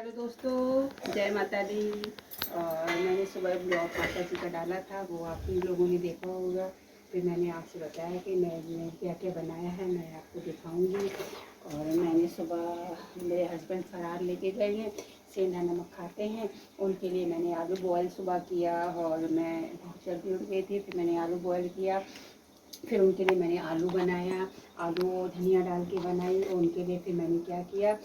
Hello दोस्तों, जय माता दी। और मैंने सुबह ब्लॉग माता जी का डाला था, वो आप ही लोगों ने देखा होगा। फिर मैंने आपसे बताया कि मैंने क्या क्या बनाया है, मैं आपको दिखाऊंगी। और मैंने सुबह मेरे हस्बैंड फरार लेके गए हैं, सेंधा नमक खाते हैं, उनके लिए मैंने आलू बॉयल सुबह किया। और मैं बहुत जल्दी उठ गई थी, फिर मैंने आलू बॉयल किया। फिर उनके लिए मैंने आलू बनाया, आलू और धनिया डाल के बनाई। और उनके लिए फिर मैंने क्या किया,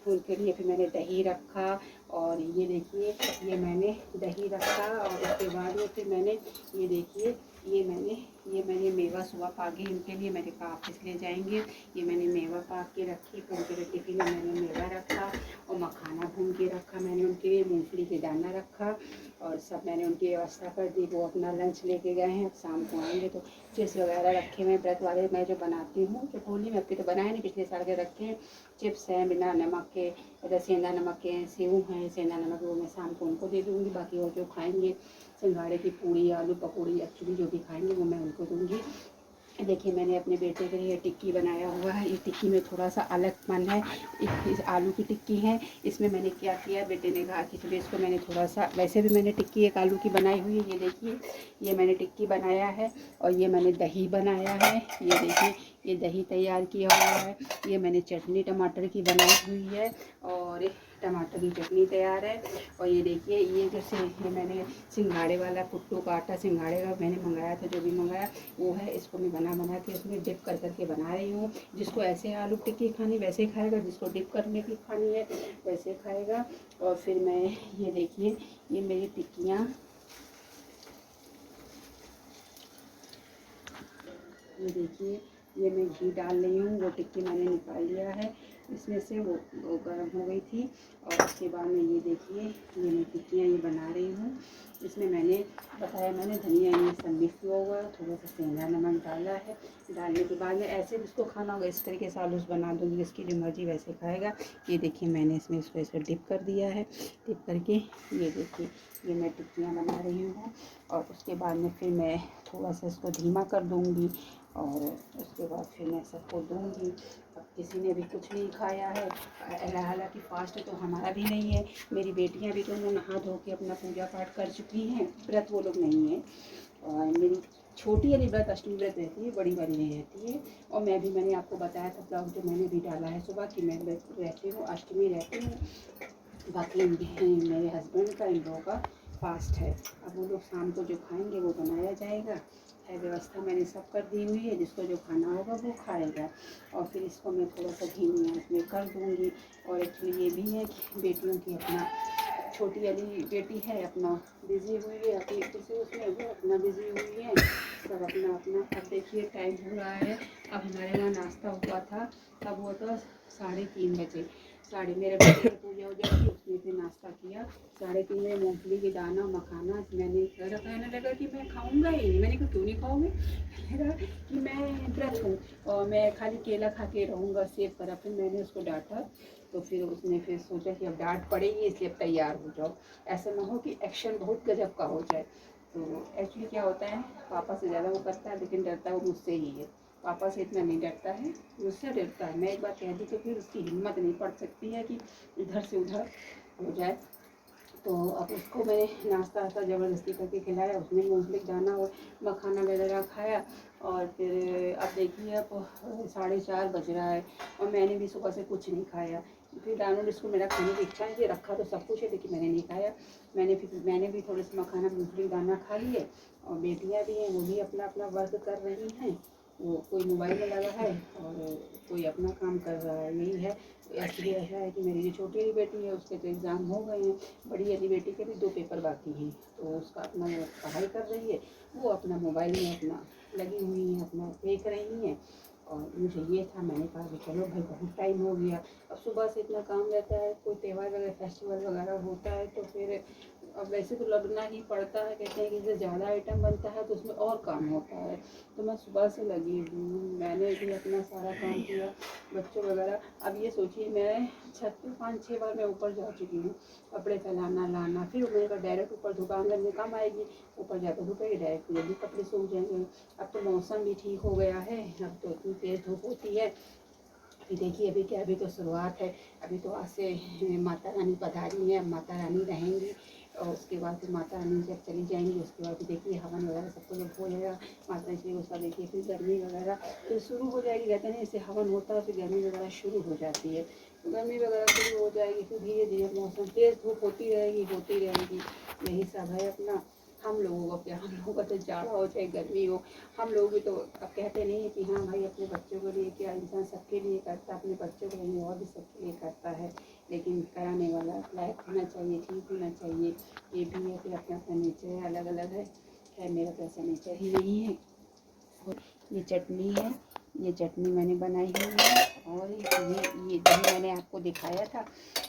उनके लिए फिर मैंने दही रखा। और ये देखिए, ये मैंने दही रखा। और उसके बाद में फिर मैंने ये देखिए, ये मैंने मेवा सुबह पागी उनके लिए, मैंने कहा आप इसलिए जाएंगे, ये मैंने मेवा पाक के रखी। फिर उनके लिए टिफिन में मैंने मेवा रखा और मखाना भून के रखा मैंने उनके लिए, मूंगफली के दाना रखा। और सब मैंने उनकी व्यवस्था कर दी। वो अपना लंच लेके गए हैं, अब शाम को आएंगे। तो चिप्स वगैरह रखे हुए व्रत वाले मैं जो बनाती हूँ, जो होली में अब के तो बनाए नहीं, पिछले साल के रखे हैं। चिप्स हैं बिना नमक के, इधर सेंधा नमक के सेव हैं, सेंधा नमक वो मैं शाम को उनको दे दूँगी। बाकी वो जो खाएंगे सिंघाड़े की पूड़ी, आलू पकौड़ी, एक्चुअली जो भी खाएंगे वो मैं उनको दूँगी। देखिए, मैंने अपने बेटे के लिए टिक्की बनाया हुआ है। ये टिक्की में थोड़ा सा अलगपन है, इस आलू की टिक्की है। इसमें मैंने क्या किया, बेटे ने कहा कि चलिए इसको मैंने थोड़ा सा, वैसे भी मैंने टिक्की एक आलू की बनाई हुई है। ये देखिए, ये मैंने टिक्की बनाया है। और ये मैंने दही बनाया है, ये देखिए, ये दही तैयार किया हुआ है। ये मैंने चटनी टमाटर की बनाई हुई है, और टमाटर की चटनी तैयार है। और ये देखिए, ये जैसे ये मैंने सिंघाड़े वाला कुट्टू का आटा, सिंघाड़े का मैंने मंगाया था, जो भी मंगाया वो है। इसको मैं बना के इसमें डिप कर करके बना रही हूँ। जिसको ऐसे आलू टिक्की खानी वैसे खाएगा, जिसको डिप करने की खानी है वैसे खाएगा। और फिर मैं ये देखिए, ये मेरी टिक्कियाँ, ये देखिए, ये मैं घी डाल रही हूँ। वो टिक्की मैंने निकाल लिया है इसमें से, वो गर्म हो गई थी। और उसके बाद में ये देखिए, ये मैं टिक्कियाँ ये बना रही हूँ। इसमें मैंने बताया, मैंने धनिया ये सब मिक्स हुआ हुआ है, थोड़ा सा सेंधा नमक डाला है। डालने के बाद में ऐसे जिसको खाना होगा इस तरीके से आलूस बना दूँगी, जिसकी जो मर्जी वैसे खाएगा। ये देखिए, मैंने इसमें इसको ऐसे डिप कर दिया है। डिप करके ये देखिए, ये मैं टिक्कियाँ बना रही हूँ। और उसके बाद में फिर मैं थोड़ा सा इसको धीमा कर दूँगी। और उसके बाद फिर मैं सबको दूँगी। अब किसी ने भी कुछ नहीं खाया है, हालांकि फास्ट तो हमारा भी नहीं है। मेरी बेटियां भी दोनों नहा धो के अपना पूजा पाठ कर चुकी हैं, व्रत वो लोग नहीं है। और मेरी छोटी वाली व्रत अष्टमी व्रत रहती है, बड़ी वाली नहीं रहती है। और मैं भी, मैंने आपको बताया था ब्लॉग जो मैंने भी डाला है सुबह कि मैं व्रत रहती हूँ, अष्टमी रहती हूँ। बाकी मेरे हस्बैंड का, इन लोगों का फास्ट है। अब वो लोग शाम को जो खाएंगे वो बनाया जाएगा, है व्यवस्था मैंने सब कर दी हुई है। जिसको जो खाना होगा वो खाएगा। और फिर इसको मैं थोड़ा सा धीमी आंच में कर दूँगी। और एक्चुअली ये भी है कि बेटियों की अपना, छोटी वाली बेटी है अपना बिज़ी हुई है, अपनी किसी उसमें वो अपना बिज़ी हुई है, सब अपना अपना। अब देखिए टाइम हो रहा है। अब हमारे यहाँ नाश्ता हुआ था, तब हुआ था 3:30 बजे। मेरे बेटे की पूजा वूजा की, उसने फिर नाश्ता किया। 3:30 बजे मूँगफली के दाना मखाना मैंने कहने लगा कि मैं खाऊंगा ही नहीं। मैंने कहा क्यों नहीं खाओगे, कहेगा कि मैं व्रत हूँ और मैं खाली केला खा के रहूँगा, सेब करा। फिर मैंने उसको डांटा, तो फिर उसने फिर सोचा कि अब डांट पड़ेगी इसलिए अब तैयार हो जाओ, ऐसा ना हो कि एक्शन बहुत गजब का हो जाए। तो एक्चुअली क्या होता है, पापा से ज़्यादा वो करता है, लेकिन डरता है वो मुझसे ही है। पापा से इतना नहीं डरता है, मुझसे डरता है। मैं एक बार कह दी तो फिर उसकी हिम्मत नहीं पड़ सकती है कि इधर से उधर हो जाए। तो अब उसको मैंने नाश्ता वास्ता ज़बरदस्ती करके खिलाया, उसने मूँगफली का दाना और मखाना वगैरह खाया। और फिर अब देखिए, अब 4:30 बज रहा है और मैंने भी सुबह से कुछ नहीं खाया। फिर दानों इसको मेरा खाने की इच्छा नहीं थी, रखा तो सब कुछ है लेकिन मैंने नहीं खाया। मैंने भी थोड़े से मखाना मूँगफली का दाना खा लिए। और बेटियाँ भी हैं, वो भी अपना अपना वर्क कर रही हैं। वो कोई मोबाइल में लगा है और कोई अपना काम कर रहा है, यही है। एक्चुअली ऐसा है कि मेरी जो छोटी वाली बेटी है उसके तो एग्ज़ाम हो गए हैं, बड़ी वाली बेटी के भी 2 पेपर बाकी हैं। तो उसका अपना वो पढ़ाई कर रही है, वो अपना मोबाइल में अपना लगी हुई हैं, अपना देख रही हैं। और मुझे ये था, मैंने कहा कि चलो भाई बहुत टाइम हो गया, अब सुबह से इतना काम रहता है, कोई त्यौहार वगैरह फेस्टिवल वगैरह होता है तो फिर अब वैसे तो लगना ही पड़ता है। कहते हैं कि जैसे ज़्यादा आइटम बनता है तो उसमें और काम होता है। तो मैं सुबह से लगी हूँ, मैंने भी अपना सारा काम किया, बच्चों वगैरह। अब ये सोचिए, मैं छत पे 5-6 बार मैं ऊपर जा चुकी हूँ, कपड़े फैलाना लाना। फिर मेरे को डायरेक्ट ऊपर धूप आंगन में कम आएगी, ऊपर जाकर धूप आएगी, डायरेक्ट जल्दी कपड़े सूख जाएंगे। अब तो मौसम भी ठीक हो गया है, अब तो इतनी तेज़ धूप होती है, अभी देखिए अभी क्या, अभी तो शुरुआत है। अभी तो आज से माता रानी पधारी हैं, माता रानी रहेंगी और उसके बाद फिर माता रानी जब चली जाएंगी उसके बाद देखिए हवन वगैरह सब कुछ हो जाएगा। माता जी उसका देखिए फिर गर्मी वगैरह फिर शुरू हो जाएगी। कहते हैं जैसे हवन होता है फिर गर्मी वगैरह शुरू हो जाती है। तो गर्मी वगैरह शुरू हो जाएगी फिर धीरे धीरे मौसम तेज़ धूप होती रहेगी। यही सब है अपना। हम लोगों का क्या, हम लोगों का तो जाड़ा हो चाहे गर्मी हो, हम लोग भी तो अब कहते नहीं है कि हाँ भाई अपने बच्चों के लिए क्या, इंसान सबके लिए करता है, अपने बच्चों के लिए और भी सबके लिए करता है। लेकिन कराने वाला लायक होना चाहिए, ठीक होना चाहिए। ये भी है कि अपना अपना नेचर है, अलग अलग है। खैर मेरा तो ऐसा नेचर ही नहीं है। ये चटनी है, ये चटनी मैंने बनाई हुई है। और ये दही मैंने आपको दिखाया था,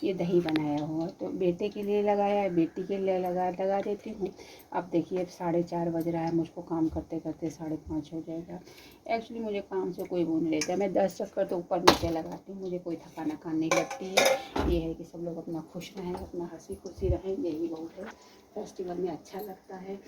ये दही बनाया हुआ तो बेटे के लिए लगाया है, बेटी के लिए लगा देती हूँ। अब देखिए अब 4:30 बज रहा है, मुझको काम करते करते 5:30 हो जाएगा। एक्चुअली मुझे काम से कोई वो नहीं लेता, मैं 10 चक्कर तो ऊपर नीचे लगाती हूँ, मुझे कोई थकान वकान नहीं लगती है। ये है कि सब लोग अपना खुश रहें, अपना हंसी खुशी रहें, यही बहुत है। फेस्टिवल में अच्छा लगता है।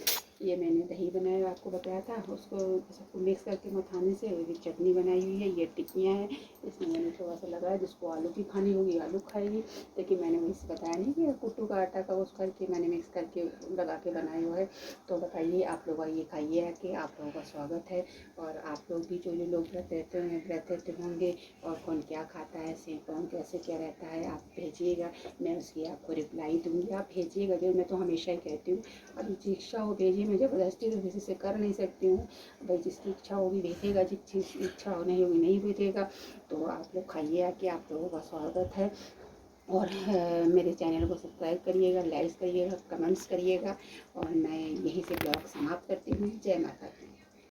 ये मैंने दही बनाया आपको बताया था, उसको सबको मिक्स करके मखाने से ये चटनी बनाई हुई है। ये टिक्कियाँ हैं, इसमें मैंने थोड़ा सा लगाया, जिसको आलू की खानी होगी आलू खाएगी। लेकिन मैंने वही बताया नहीं कि कुट्टू का आटा का उस करके मैंने मिक्स करके लगा के बनाया हुआ है। तो बताइए आप लोग आइए खाइए आके, आप लोगों का स्वागत है। और आप लोग भी जो लोग व्रत रहते होंगे और कौन क्या खाता है, से कौन कैसे क्या रहता है, आप भेजिएगा, मैं उसकी आपको रिप्लाई दूँगी। आप भेजिएगा जो, मैं तो हमेशा ही कहती हूँ अब जिसकी इच्छा हो भेजिए, मैं ज़बरदस्ती तो किसी से कर नहीं सकती हूँ। भाई जिसकी इच्छा होगी भेजेगा, जिसकी इच्छा हो नहीं होगी नहीं भेजेगा। तो आप लोग खाइए आके, आप लोगों का स्वागत है। और मेरे चैनल को सब्सक्राइब करिएगा, लाइक करिएगा, कमेंट्स करिएगा। और मैं यहीं से ब्लॉग समाप्त करती हूँ। जय माता दी।